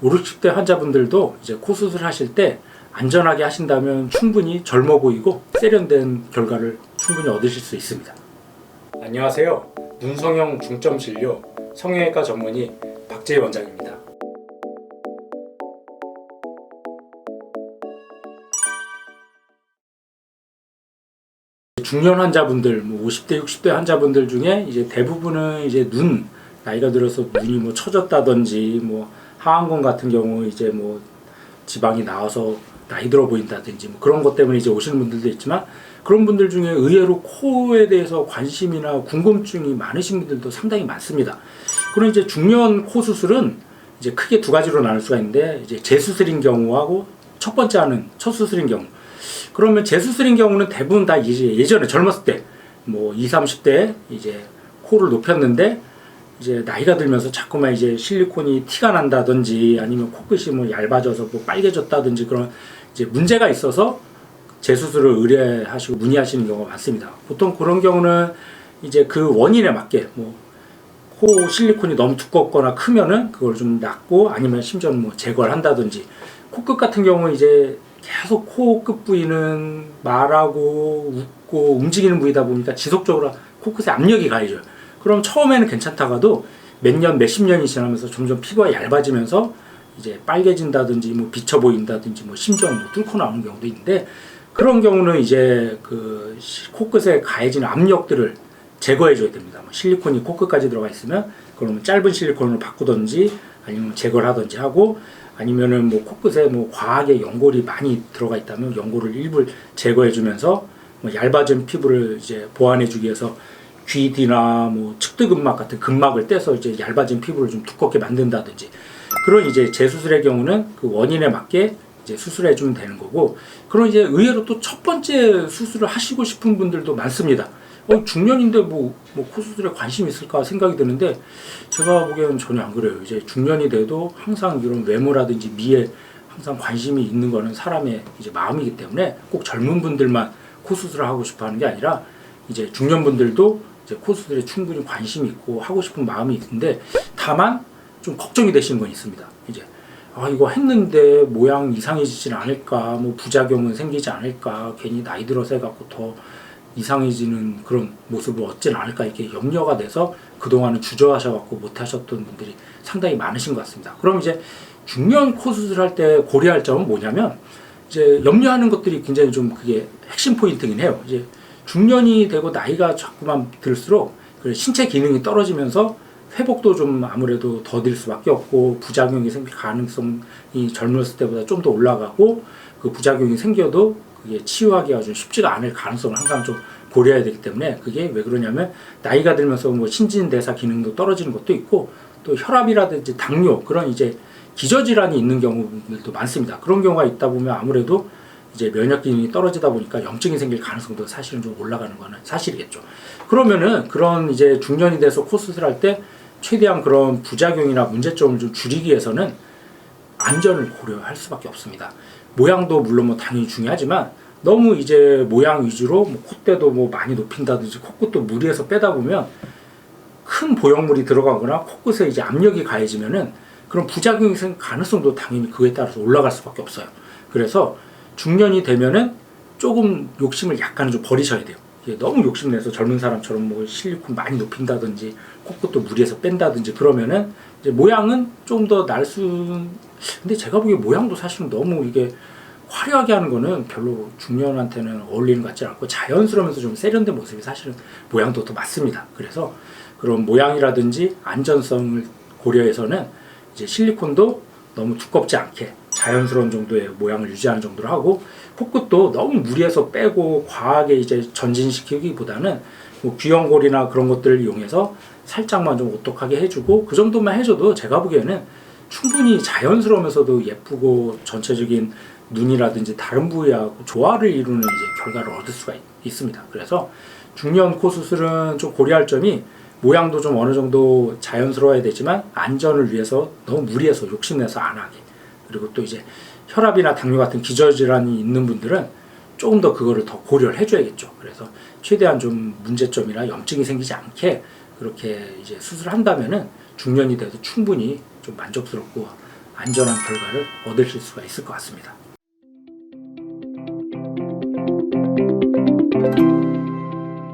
5, 60대 환자분들도 이제 코 수술하실 때 안전하게 하신다면 충분히 젊어 보이고 세련된 결과를 충분히 얻으실 수 있습니다. 안녕하세요. 문성형 중점진료 성형외과 전문의 박재희 원장입니다. 중년 환자분들, 50대, 60대 환자분들 중에 이제 대부분은 이제 나이가 들어서 눈이 처졌다든지, 하안검 같은 경우 이제 지방이 나와서 나이 들어 보인다든지 그런 것 때문에 이제 오시는 분들도 있지만, 그런 분들 중에 의외로 코에 대해서 관심이나 궁금증이 많으신 분들도 상당히 많습니다. 그럼 이제 중년 코 수술은 이제 크게 두 가지로 나눌 수가 있는데, 이제 재수술인 경우하고 첫 번째 하는 첫 수술인 경우. 그러면 재수술인 경우는 대부분 다 이제 예전에 젊었을 때 20, 30대 이제 코를 높였는데, 이제 나이가 들면서 자꾸만 이제 실리콘이 티가 난다든지 아니면 코끝이 얇아져서 빨개졌다든지 그런 이제 문제가 있어서 재수술을 의뢰하시고 문의하시는 경우가 많습니다. 보통 그런 경우는 이제 그 원인에 맞게 코 실리콘이 너무 두껍거나 크면은 그걸 좀 낫고, 아니면 심지어 제거를 한다든지, 코끝 같은 경우는 이제 계속 코끝 부위는 말하고 웃고 움직이는 부위다 보니까 지속적으로 코끝에 압력이 가해져요. 그럼 처음에는 괜찮다가도 몇 년, 몇십 년이 지나면서 점점 피부가 얇아지면서 이제 빨개진다든지 비쳐 보인다든지 심지어 뚫고 나오는 경우도 있는데, 그런 경우는 이제 그 코끝에 가해지는 압력들을 제거해 줘야 됩니다. 실리콘이 코끝까지 들어가 있으면 그러면 짧은 실리콘으로 바꾸든지 아니면 제거를 하든지 하고, 아니면은 코끝에 과하게 연골이 많이 들어가 있다면 연골을 일부 제거해 주면서 얇아진 피부를 이제 보완해 주기 위해서 귀 뒤나 측두근막 같은 근막을 떼서 이제 얇아진 피부를 좀 두껍게 만든다든지, 그런 이제 재수술의 경우는 그 원인에 맞게 이제 수술해 주면 되는 거고, 그런 이제 의외로 또 첫 번째 수술을 하시고 싶은 분들도 많습니다. 중년인데 코 수술에 관심 있을까 생각이 드는데, 제가 보기에는 전혀 안 그래요. 이제 중년이 돼도 항상 이런 외모라든지 미에 항상 관심이 있는 거는 사람의 이제 마음이기 때문에 꼭 젊은 분들만 코 수술을 하고 싶어 하는 게 아니라, 이제 중년분들도 이제 코 수술에 충분히 관심이 있고 하고 싶은 마음이 있는데, 다만 좀 걱정이 되시는 건 있습니다. 이제 이거 했는데 모양 이상해지진 않을까, 부작용은 생기지 않을까, 괜히 나이 들어서 해갖고 더 이상해지는 그런 모습을 얻진 않을까, 이렇게 염려가 돼서 그동안은 주저하셔갖고 못하셨던 분들이 상당히 많으신 것 같습니다. 그럼 이제 중년 코 수술할 때 고려할 점은 뭐냐면, 이제 염려하는 것들이 굉장히 좀 그게 핵심 포인트긴 해요. 이제 중년이 되고 나이가 자꾸만 들수록 신체 기능이 떨어지면서 회복도 좀 아무래도 더딜 수밖에 없고, 부작용이 생길 가능성이 젊었을 때보다 좀 더 올라가고, 그 부작용이 생겨도 그게 치유하기가 좀 쉽지가 않을 가능성을 항상 좀 고려해야 되기 때문에, 그게 왜 그러냐면 나이가 들면서 신진대사 기능도 떨어지는 것도 있고, 또 혈압이라든지 당뇨, 그런 이제 기저질환이 있는 경우들도 많습니다. 그런 경우가 있다 보면 아무래도 이제 면역 기능이 떨어지다 보니까 염증이 생길 가능성도 사실은 좀 올라가는 거는 사실이겠죠. 그러면은 그런 이제 중년이 돼서 코 수술할 때 최대한 그런 부작용이나 문제점을 좀 줄이기 위해서는 안전을 고려할 수밖에 없습니다. 모양도 물론 당연히 중요하지만, 너무 이제 모양 위주로 콧대도 많이 높인다든지 코끝도 무리해서 빼다 보면 큰 보형물이 들어가거나 코끝에 이제 압력이 가해지면은 그런 부작용이 생길 가능성도 당연히 그에 따라서 올라갈 수밖에 없어요. 그래서 중년이 되면은 조금 욕심을 약간은 좀 버리셔야 돼요. 너무 욕심내서 젊은 사람처럼 실리콘 많이 높인다든지 코끝도 무리해서 뺀다든지 그러면은 이제 모양은 좀 더 근데 제가 보기에 모양도 사실은 너무 이게 화려하게 하는 거는 별로 중년한테는 어울리는 것 같지 않고, 자연스러우면서 좀 세련된 모습이 사실은 모양도 더 맞습니다. 그래서 그런 모양이라든지 안전성을 고려해서는 이제 실리콘도 너무 두껍지 않게 자연스러운 정도의 모양을 유지하는 정도로 하고, 코끝도 너무 무리해서 빼고 과하게 이제 전진시키기보다는 귀연골이나 그런 것들을 이용해서 살짝만 좀 오똑하게 해주고, 그 정도만 해줘도 제가 보기에는 충분히 자연스러우면서도 예쁘고 전체적인 눈이라든지 다른 부위하고 조화를 이루는 이제 결과를 얻을 수가 있습니다. 그래서 중년 코 수술은 좀 고려할 점이, 모양도 좀 어느 정도 자연스러워야 되지만 안전을 위해서 너무 무리해서 욕심내서 안 하게, 그리고 또 이제 혈압이나 당뇨 같은 기저질환이 있는 분들은 조금 더 그거를 더 고려를 해줘야겠죠. 그래서 최대한 좀 문제점이나 염증이 생기지 않게 그렇게 이제 수술을 한다면은 중년이 돼도 충분히 좀 만족스럽고 안전한 결과를 얻으실 수가 있을 것 같습니다.